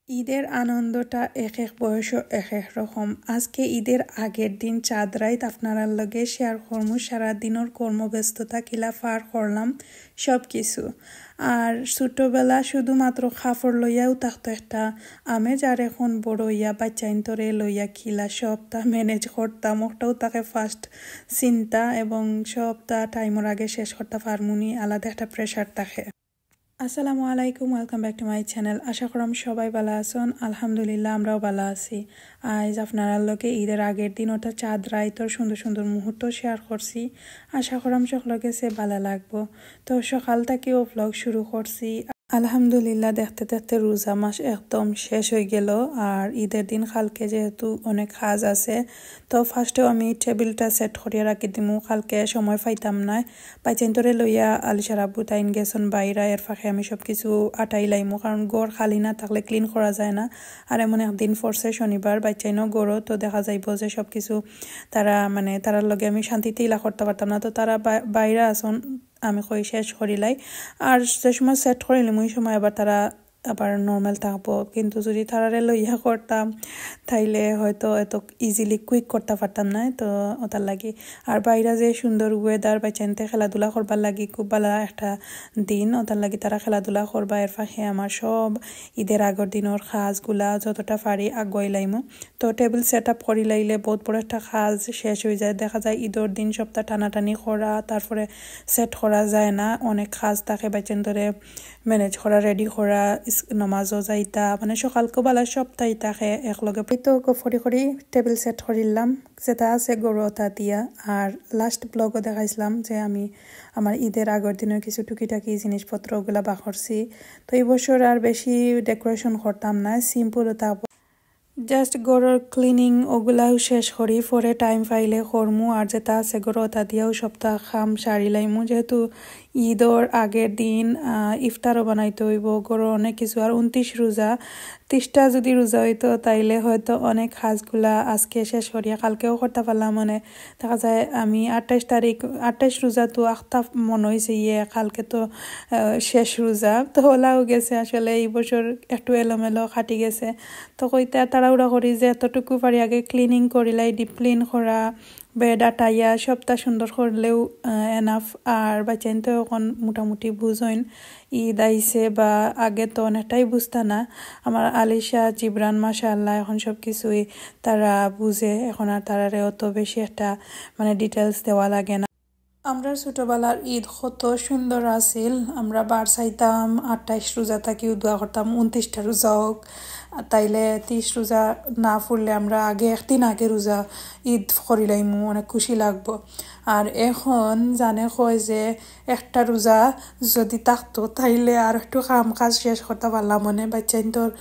ঈদের আনন্দটা এক এক বয়সও এক এক রকম। আজকে ঈদের আগের দিন চাঁদ রাইত আপনার লগে শেয়ার করমু সারাদিনের কর্মব্যস্ততা কিলা পার করলাম সব কিছু। আর ছোটবেলা শুধুমাত্র কাপড় লইয়াও থাকতো একটা আমেজ, আর এখন বড় ইয়া বাচ্চাইন্তরে লইয়া কিলা সবটা ম্যানেজ করতাম, ওটাও তাকে ফার্স্ট চিন্তা এবং সবটা টাইমের আগে শেষ করতে পারমুনি, আলাদা একটা প্রেশার থাকে। আসসালামু আলাইকুম, welcome back to my channel. আশা করম সবাই ভালো আছেন। আলহামদুলিল্লাহ আমরাও ভালো আছি। আজ আপনারা লগে ঈদের আগের দিন ওটা চাঁদ রাইতর সুন্দর সুন্দর মুহূর্ত শেয়ার করছি। আশা করম সকলকে সে ভালো লাগবো। তো সকাল থেকেও ব্লগ শুরু করছি। আলহামদুলিল্লাহ দেখতে দেখতে রোজা মাস একদম শেষ হয়ে গেল। আর ঈদের দিন কালকে যেহেতু অনেক কাজ আছে, তো ফার্স্টেও আমি টেবিলটা সেট করিয়া রাখি দিমু, কালকে সময় পাইতাম না। পাইচেন্তরে লইয়া আলিশার আব্বু তাইন গেছেন বাইরা, এর ফাঁকে আমি সব কিছু আটাই লাইমু, কারণ গড় খালি না থাকলে ক্লিন করা যায় না। আর এমন একদিন পড়ছে শনিবার, বাচ্চাইনও গড়ো, তো দেখা যাইব যে সব কিছু তারার লগে আমি শান্তিতে ইলা করতে পারতাম না। তো তারা বাইরা আসন, আমি কই শেষ করিলাই। আর যে সময় সেট করিলাম ওই সময় আবার নর্মাল থাকবো। কিন্তু যদি তারারে লইয়া করতাম তাইলে হয়তো এত ইজিলি কুইক করতে পারতাম না। তো ওটার লাগি আর বাইরে যে সুন্দর ওয়েদার বা চাইতে খেলাধুলা করবার লাগি খুব ভালো একটা দিন, ওটার লাগি তারা খেলাধুলা করবা। এর ফাঁকে আমার সব ঈদের আগের দিনের কাজগুলা যতটা পারি আগুয়াই লাইমো। তো টেবিল সেট আপ করি লাইলে বহুত বড় একটা কাজ শেষ হয়ে যায়। দেখা যায় ঈদের দিন সপ্তাহ টানাটানি করা, তারপরে সেট করা যায় না, অনেক কাজ থাকে বাচ্চান ধরে ম্যানেজ করা, রেডি করা, নমাজও যাইতা, সকালকে বেলা সপ্তাহ থাকে একলগে। তো ফরি করি টেবিল সেট করিলাম যেটা আছে গরুটা দিয়া। আর লাস্ট ব্লগও দেখাইছিলাম যে আমি আমার ঈদের আগের দিনের কিছু টুকিটাকি জিনিসপত্র ওগুলা বাকরছি। তো এই বছর আর বেশি ডেকোরেশন করতাম না, সিম্পল ওটা জাস্ট গরুর ক্লিনিং ওগুলাও শেষ করি, পরে টাইম পাইলে করমু। আর যেটা আছে গরু ওটা দিয়েও সপ্তাহ খাম সারি লাইমু, যেহেতু ঈদর আগের দিন ইফতারও বানাইতে হইব, গরু অনেক কিছু। আর 29 রোজা, 30টা যদি রোজা হইতো তাইলে হয়তো অনেক কাজগুলা আজকে শেষ করিয়া কালকেও করতে পারলাম। দেখা যায় আমি 28 রোজা তো আখতা মনে হয়েছে কালকে তো শেষ রোজা, তো ওলাও গেছে। আসলে এই বছর একটু এলোমেলো খাটি গেছে। তো কইতে তাড়াহুড়া করি যে এতটুকু পারি আগে ক্লিনিং করিলাই, ডিপ ক্লিন করা, বেড আটাইয়া সবটা সুন্দর করলেও এনাফ। আর বাচ্চাইন তো এখন মোটামুটি বুঝইন ঈদ আইছে, বা আগে তো অনেকটাই বুঝতা না। আমার আলিশা জিবরান মাশাআল্লাহ এখন সব কিছুই তারা বুঝে, এখন আর তারারে অত বেশি একটা ডিটেলস দেওয়া লাগে না। আমরা ছোটবেলার ঈদ কত সুন্দর আছিল। আমরা বার চাইতাম 28 রোজা থাকি দোয়া করতাম 29টা রোজা হোক, তাইলে 30 রোজা না ফুরলে আমরা একদিন আগে রোজা ঈদ করিলাইমু, অনেক খুশি লাগবো। আর এখন জানে কয় যে একটা রোজা যদি থাকতো তাইলে আর একটু কাম কাজ শেষ করতে পারলাম। বাচ্চাইন তোর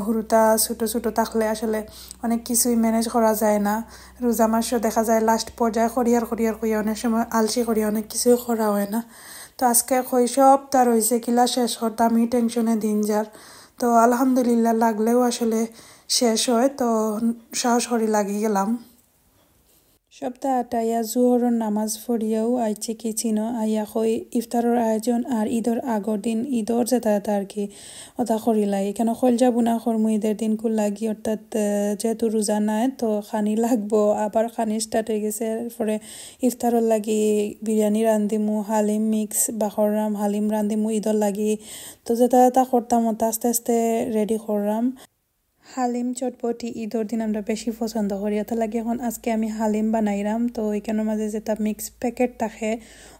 হুরুতা ছোটো ছোটো থাকলে আসলে অনেক কিছুই ম্যানেজ করা যায় না। রোজা মাসও দেখা যায় লাস্ট পর্যায়ে করিয়ার করিয়া অনেক সময় আলসি করিয়া অনেক কিছুই করা হয় না। তো আজকে সব তার হয়েছে কিলা শেষ করতে আমি টেনশনে দিন যার। তো আলহামদুলিল্লাহ লাগলেও আসলে শেষ হয়, তো সাহস করে লাগি গেলাম। সপ্তাহ আটাইয়া জোহরের নামাজ পড়িয়াও আইছে কি চিনো আইয়া কই ইফতারের আয়োজন। আর ঈদের আগর দিন ঈদর যেটা আর কি ওটা করিলাই, কেন খলজা বুনা করমু ঈদের দিন কুল লাগি, অর্থাৎ যেহেতু রোজা নাই তো খানি লাগবো। আবার খানি স্টার্ট হয়ে গেছে। পরে ইফতারের লাগি বিরিয়ানি রান্ধিমু, হালিম মিক্স বাখরাম হালিম রান্ধিমু ঈদর লাগি। তো যেটা করতাম ওটা আস্তে আস্তে রেডি করলাম। হালিম চটপটি ঈদের দিন আমরা বেশি পছন্দ করি, ওটা লাগে এখন আজকে আমি হালিম বানাইলাম। তো এখানের মাঝে যেটা মিক্স প্যাকেট থাকে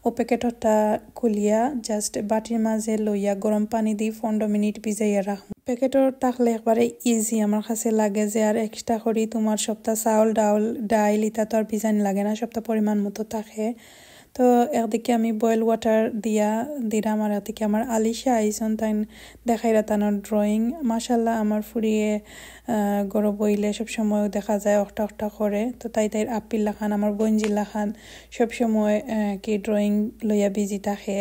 ও প্যাকেটটা খুলিয়া জাস্ট বাটির মাঝে লইয়া গরম পানি দিয়ে 15 মিনিট ভিজাইয়া রাখবো। প্যাকেটর থাকলে একবারে ইজি আমার কাছে লাগে যে আর এক্সট্রা করি তোমার সপ্তাহ চাউল ডাইল ইটা তো আর ভিজানি লাগে না, সপ্তাহ পরিমাণ মতো থাকে। তো একদিকে আমি বয়েল ওয়াটার দিলাম, আর একদিকে আমার আলিশা আইসন তাই দেখাই রাতানোর ড্রয়িং। মাশাল্লাহ আমার ফুরিয়ে গরো বইলে সবসময় দেখা যায় অক্টা করে। তো তাই আপিল লাখান আমার বঞ্জি লাখান সবসময় কি ড্রয়িং লইয়া বিজি থাকে।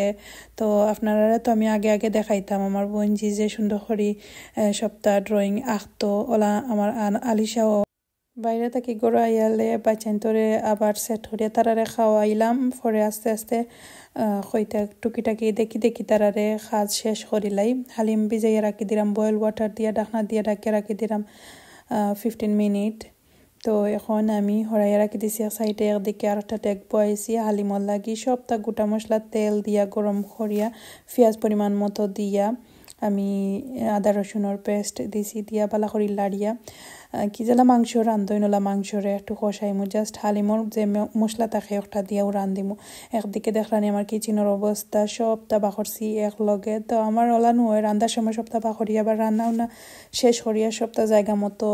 তো আপনারা তো আমি আগে দেখাইতাম আমার বঞ্জি যে সুন্দর করি সপ্তাহ ড্রয়িং আঁকতো, ওলা আমার আলিশাও বাইরে থেকে গড়ো আইয়ালে বাচ্চান তোরে আবার সেট করিয়া তারারে খাওয়াইলাম পরে আস্তে আস্তে হইতে টুকিটাকি দেখি দেখি তারারে খাজ শেষ করিলাই হালিম ভিজাইয়া রাখি দিলাম বয়েল ওয়াটার দিয়া ঢাকনা দিয়া ঢাকিয়া রাখি দিলাম 15 মিনিট তো এখন আমি হরাইয়া রাখি দিছি এক সাইডে একদিকে আর একটা টেক বয়েছি হালিমর লাগি সবটা গোটা মশলা তেল দিয়া গরম করিয়া পেঁয়াজ পরিমাণ মতো দিয়া আমি আদা রসুনের পেস্ট দিছি দিয়া বালা করি লাড়িয়া কি জেলা মাংস রান্ধইনলা মাংসরে একটু কষাইমু জাস্ট হালিমর যে মশলা থাকে একটা দিয়াও রান্ধিমু একদিকে দেখলানি আমার কিচেনের অবস্থা সবটা বাখরছি একলগে তো আমার ওলানো হয় রান্ধার সময় সবটা বাখরি আবার রান্নাও না শেষ করিয়া সবটা জায়গা মতো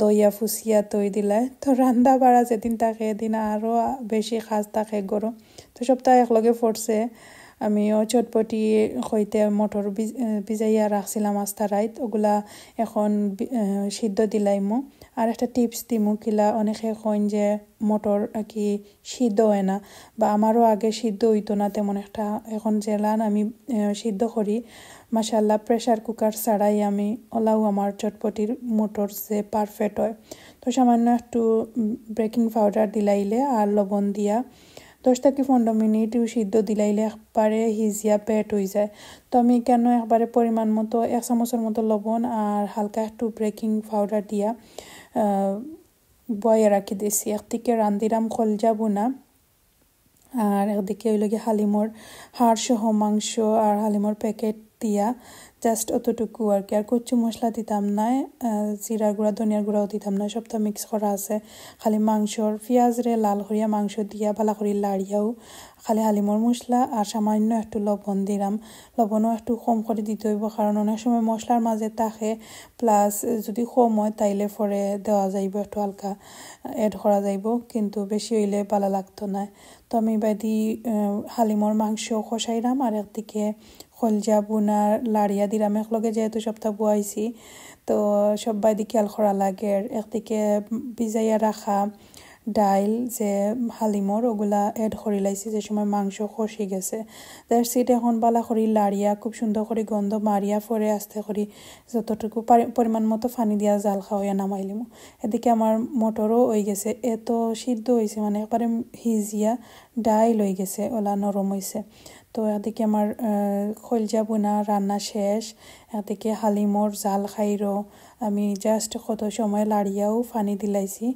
দইয়া ফুসিয়া তৈ দিলে তো রান্দা বাড়া যেদিন থাকে এদিন আরও বেশি খাজ থাকে গরম তো সবটা একলগে পড়ছে আমিও চটপটি হইতে মটর ভিজাইয়া রাখছিলাম আস্তা রাইত ওগুলা এখন সিদ্ধ দিলাইমু আর একটা টিপস দিমু কিলা অনেকে কইন যে মটর কি সিদ্ধ হয় না বা আমারও আগে সিদ্ধ হইতো না তেমন একটা এখন জেলান আমি সিদ্ধ করি মাশাআল্লাহ প্রেসার কুকার ছাড়াই আমি ওলাও আমার চটপটির মটর যে পারফেক্ট হয় তো সামান্য একটু বেকিং পাউডার দিলাইলে আর লবণ দিয়া 10 থেকে 15 মিনিট সিদ্ধ দিলাইলে একবারে হিজিয়া পেট হয়ে যায় তো আমি কেন একবারে পরিমাণ মতো 1 চামচের মতো লবণ আর হালকা একটু বেকিং পাউডার দিয়া বয়ে রাখি দিছি একদিকে রান্ধিরাম কলজা বোনা আর একদিকে ওই লগে হালিমর হাড় সহ মাংস আর হালিমর প্যাকেট দিয়া জাস্ট অতটুকু আর কি আর কচু মশলা দিতাম না জিরার গুঁড়া ধনিয়ার গুঁড়াও দিতাম না সবটা মিক্স করা আছে খালি মাংসর পেঁয়াজ রে লাল করিয়া মাংস দিয়া ভালো করে লাড়িয়াও খালি হালিমর মশলা আর সামান্য একটু লবণ দিলাম লবণও একটু কম করে দিতে হইব কারণ অনেক সময় মশলার মাঝে থাকে প্লাস যদি কম হয় তাইলে পরে দেওয়া যাইব একটু হালকা এড করা যাইব কিন্তু বেশি হইলে ভালো লাগতো না তো আমি বাদি হালিমর মাংস কষাইলাম আর একদিকে কলজা বোনা লাড়িয়া দিলাম একলগে যেহেতু সপ্তাহ বুয়াইছি তো সব বাইদি খেয়াল করা লাগে একদিকে ভিজাইয়া রাখা ডাইল যে হালিমর ওগুলা এড করে লাইছি যে সময় মাংস কষি গেছে তার সিট এখন বালা করি লাড়িয়া খুব সুন্দর করে গন্ধ মারিয়া পরে আস্তে করি যতটুকু পরিমাণ মতো পানি দিয়া জাল খাওয়াইয়া নামাইলিমু এদিকে আমার মটরও হয়ে গেছে এত সিদ্ধ হয়েছে মানে একবারে হিজিয়া ডাইল হয়ে গেছে ওলা নরম হয়েছে তো এদিকে আমার কলজা বোনা রান্না শেষ এদিকে হালিমর জাল খাইরো আমি জাস্ট কত সময় লাড়িয়াও পানি দিলাইছি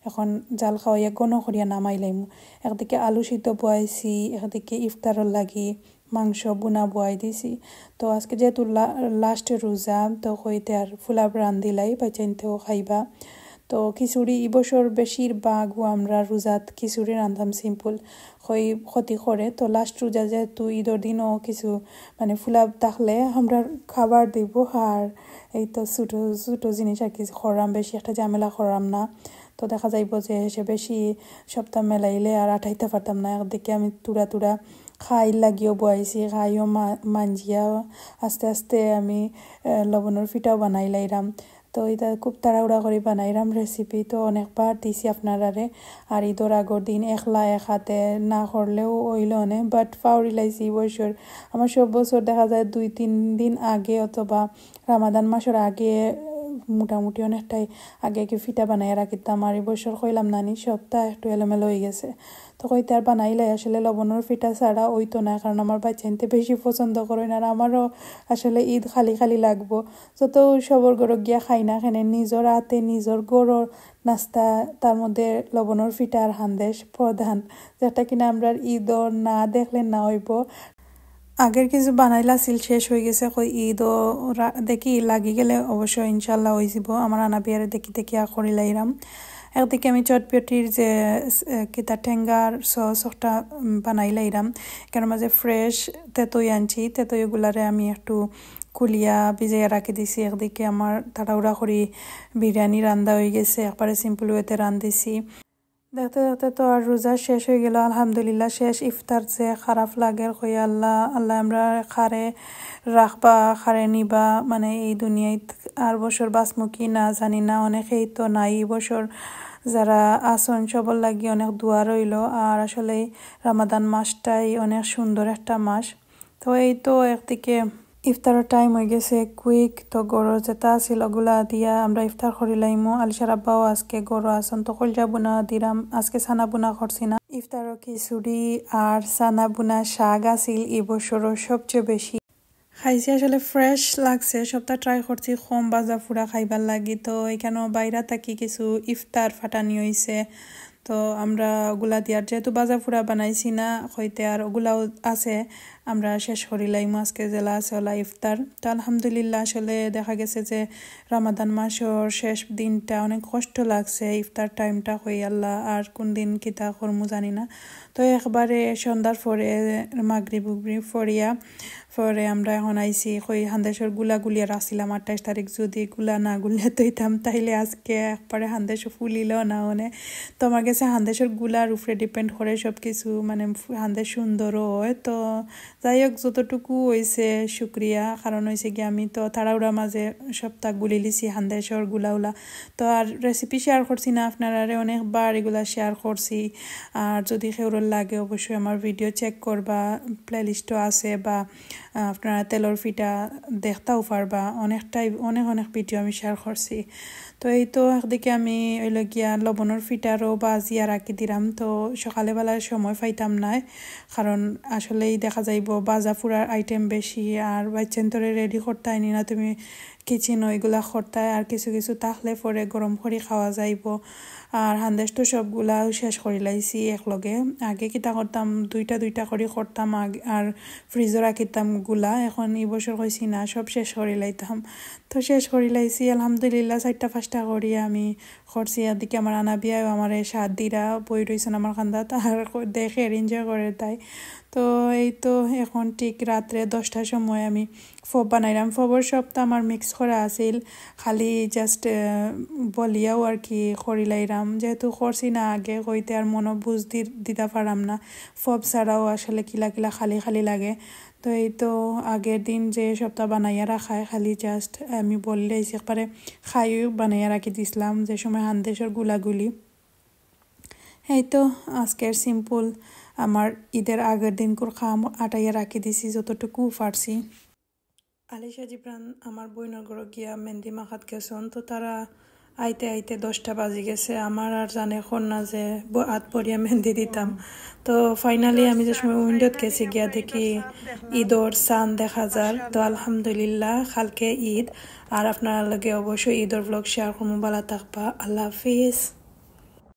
এখন জাল খাওয়াইয়া গণ করিয়া নামাইলাইমু একদিকে আলু সিদ্ধ বয়াইছি একদিকে ইফতারর লাগি মাংস বোনা বয়াই দিছি তো আজকে যেহেতু লাস্ট রোজা তো হইতে আর ফুলাব রান্ধিলাই বাচ্চাইনতেও খাইবা তো খিচুড়ি এবছর বেশিরভাগও আমরা রোজাত খিচুড়ি রান্ধাম সিম্পল হই ক্ষতি করে তো লাস্ট রোজা যেহেতু ঈদের দিনও কিছু মানে ফুলাব থাকলে আমরা খাবার দিব আর এই তো ছোটো ছোটো জিনিস আর কি খরাম বেশি একটা ঝামেলা খরাম না তো দেখা যাইব যে সে বেশি সপ্তাহ মেলাইলে আর আঠাইতে পারতাম না একদিকে আমি তুরা তুরা খাই লাগিও বয়াইছি খাইও মাঞ্জিয়া আস্তে আস্তে আমি লবণের ফিটাও বানাই লাইরাম তো এটা খুব তাড়াহুড়া করে বানাইরাম রেসিপি তো অনেকবার দিছি আপনারারে আর ঈদের আগর দিন একলা এক হাতে না করলেও ওইল অনেক বাট ফাউরি লাইছি বছর আমার সব বছর দেখা যায় 2-3 দিন আগে অথবা রামাদান মাসের আগে মোটামুটি অনেকটাই আগে কি ফিটা বানাইয়া রাখিতাম আর এবছর কইলাম নানি সপ্তাহ একটু এলোমেলো হয়ে গেছে তো কইতে আর বানাইলে আসলে লবণের ফিটা ছাড়া ওইতো না কারণ আমার বাচ্চাইনতে বেশি পছন্দ করে না আর আমারও আসলে ঈদ খালি খালি লাগবো যত সবর গরক গিয়া খাই না এখানে নিজের হাতে নিজের গরর নাস্তা তার মধ্যে লবণের ফিটা আর হান্দেশ প্রধান যেটা কিনা আমরা ঈদর না দেখলে না হইব আগের কিছু বানাইলা ছিল শেষ হয়ে গেছে কই ঈদও দেখি লাগি গেলে অবশ্যই ইনশাল্লাহ হয়ে যাব আমার আনা বিয়ারে দেখি দেখি করি লাইরাম একদিকে আমি চটপটির যে কিতা ঠেঙ্গার সস ওটা বানাই লাইরাম কেন মাঝে ফ্রেশ তেতই আনছি তেতইগুলারে আমি একটু কুলিয়া ভিজাইয়া রাখি দিছি একদিকে আমার তাড়াহুড়া করি বিরিয়ানি রান্দা হয়ে গেছে একবারে সিম্পল ওয়েতে রান্ধিছি দেখতে দেখতে তো আর রোজা শেষ হয়ে গেল আলহামদুলিল্লাহ শেষ ইফতার যে খারাপ লাগে কই আল্লাহ আল্লাহ আমরা খারে রাখবা খারে নিবা মানে এই দুনিয়ায় আর বছর বাসমুখী না জানি না অনেকেই তো নাই বছর যারা আসন সবল লাগি অনেক দোয়া রইল আর আসলে রমাদান মাসটাই অনেক সুন্দর একটা মাস তো এই তো একদিকে ইফতারের টাইম হয়ে গেছে কুইক, তো গরো যেটা আছিল ওগুলা দিয়া আমরা ইফতার করিলাইমো। আলিশার আব্বাও আজকে গরো আসন, তো কলজা বুনা দিলাম, আজকে সানা বুনা করছি না। ইফতারও খিচুড়ি আর সানা বুনা শাক আছিল এই বছরও সবচেয়ে বেশি। খাইছি আসলে ফ্রেশ লাগছে, সবটা ট্রাই করছি কম বাজা ফুরা খাইবার লাগি। তো এখানেও বাইরা থাকি কিছু ইফতার ফাটানি হয়েছে, তো আমরা ওগুলা দিয়ার যেহেতু বাজা ফুরা বানাইছি না হইতে আর ওগুলাও আছে, আমরা শেষ করিলাম আজকে জেলা আছে ওলা ইফতার। তো আলহামদুলিল্লাহ আসলে দেখা গেছে যে রমাদান মাসের শেষ দিনটা অনেক কষ্ট লাগছে, ইফতার টাইমটা হই আল্লাহ আর কোন দিন কিতা করমু জানি না। তো একবারে সন্ধ্যার পরে মাগরিব ফরিয়া পরে আমরা এখন আইসি কই হান্দেশের গুলিয়া রাখছিলাম 28 তারিখ, যদি গুলা না গুলিয়া তৈতাম তাইলে আজকে একবারে হান্দেশ ফুলিল না মানে। তো আমার কাছে হান্দেশের গুলার উপরে ডিপেন্ড করে সব কিছু, মানে হান্দেশ সুন্দরও হয়। তো যাই হোক যতটুকু হয়েছে শুক্রিয়া, কারণ হয়েছে কি আমি তো তাড়াহুড়া মাঝে সপ্তাহ গুলি লিছি হান্দেশের গুলাউলা। তো আর রেসিপি শেয়ার করছি না আপনারা, অনেকবার এগুলা শেয়ার করছি। আর যদি খেউরল লাগে অবশ্যই আমার ভিডিও চেক করবা, প্লেলিস্টও আছে, বা আপনারা তেলর ফিটা দেখতেও পারবা, অনেক ভিডিও আমি শেয়ার করছি। তো এই তো একদিকে আমি ওইল গিয়া লবণের ফিটারও বাজিয়া রাখি দিলাম। তো সকালে বেলার সময় পাইতাম না, কারণ আসলেই দেখা যাইব বাজা ফুরার আইটেম বেশি আর বাচ্চান্তরে রেডি করতে আইনি না তুমি কিচেন ওইগুলা করতে, আর কিছু কিছু থাকলে পরে গরম করে খাওয়া যাইব। আর হান্দেশ তো সবগুলাও শেষ করে লাইছি একলগে। আগে কিতা করতাম দুইটা করে করতাম আর ফ্রিজে রাখিতাম গুলা, এখন এই বছর হয়েছি না সব শেষ করে লাইতাম। তো শেষ করে লাইছি আলহামদুলিল্লাহ, 4টা-5টা করি আমি করছি। এদিকে আমার আনাবিয়াও আমার সাত দিরা বই রয়েছেন আমার খান্দাত আর দেখে এনজয় করে তাই। তো এই তো এখন ঠিক রাত্রে 10টার সময় আমি ফব বানাইলাম। ফবর সবটা আমার মিক্স করা আছিল, খালি জাস্ট বলিয়াও আর কি করিলাইরাম, যেহেতু করছি না আগে কইতে আর মনো বুঝ দিতে পারাম না। ফব ছাড়াও আসলে কিলা খালি লাগে। তো এই তো আগের দিন যে সপ্তাহ বানাইয়া রাখায় খালি জাস্ট আমি বললেইছি একবারে খাইও বানাইয়া রাখি দিছিলাম যে সময় হান্দেশের গুলাগুলি। এই তো আজকের সিম্পল আমার ঈদের আগের দিন করে খাম আটাইয়া রাখি দিছি যতটুকু পারছি। আলিশা জিব্রান আমার বইনের ঘরে গিয়া মেহেন্দি মাখাত গেছেন, তো তারা আইতে 10টা বাজি গেছে। আমার আর জানে এখন না যে হাত পরিয়া মেহেন্দি দিতাম। তো ফাইনালি আমি যে সময় উইন্ডোত গেছি গিয়া দেখি ঈদর চান দেখা যার। তো আলহামদুলিল্লাহ কালকে ঈদ, আর আপনার লগে অবশ্যই ঈদর ব্লগ শেয়ার করবো। ভালো থাকবা, আল্লাহ হাফিজ।